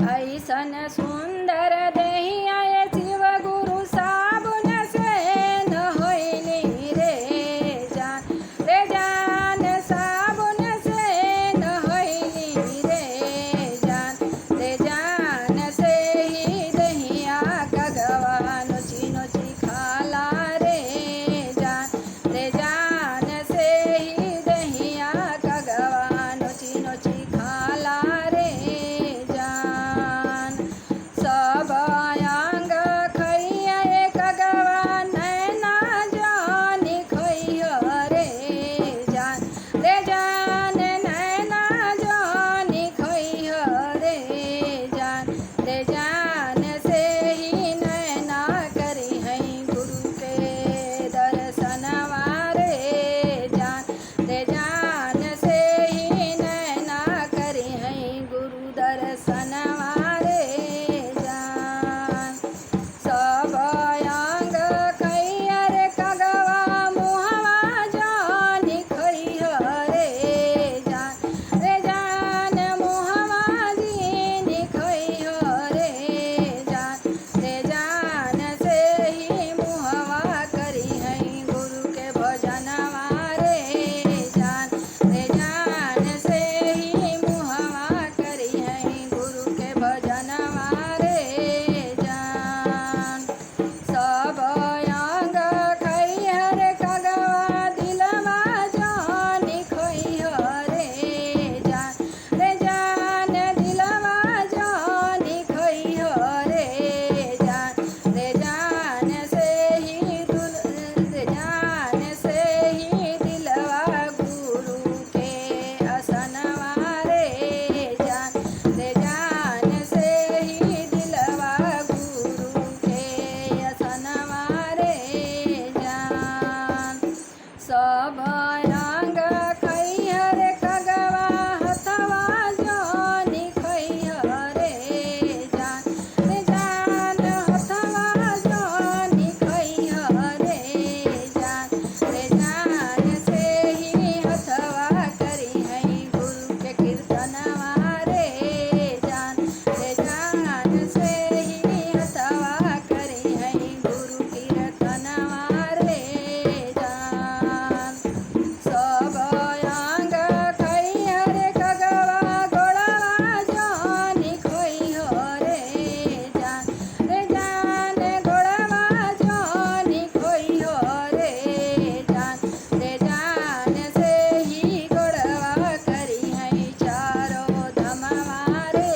ऐसन सुंदर देहिया शिव गुरु साबुन से नहैली रे जान साबुन से नहैली रे जान से ही दहिया कगवा नोची नोची खाला रे जान से ही दहिया कगवा नोची नोची खाला रे सब अंग खैया कगवा नैना जानी खैया रे जान नैना जानी खैया रे जान से ही नैना करी है गुरु के दर्शनवा रे जान से ही नैना करी है गुरु दर्शनवा सब अंग खैया रे कगवा मुहवा जानी खैया रे जान मुहवा जीनी खैया रे जान से ही मुहवा करी है गुरु के भजनवा रे जान से ही मुहवा करी है गुरु के भजनवा सब अंग खैया रे कगवा दिलवा जानी खैया रे जान दिलवा जानी खैया रे जान से ही दिलवा गुरु के असनवा रे जान से ही दिलवा गुरु के असनवा रे सब अंग खैया रे कगवा हथवा जानी खैया रे जान हथवा जानी खैया रे जान से ही हथवा करी है गुरु के कीर्तनवा रे जान से ही हथवा करी है गुरु कीर्तनवा रे सब अंग खैया रे कगवा गोड़वा जानी खैया रे जान गोड़वा जानी खैया रे जान से ही गोड़वा करी है चारों धमवा रे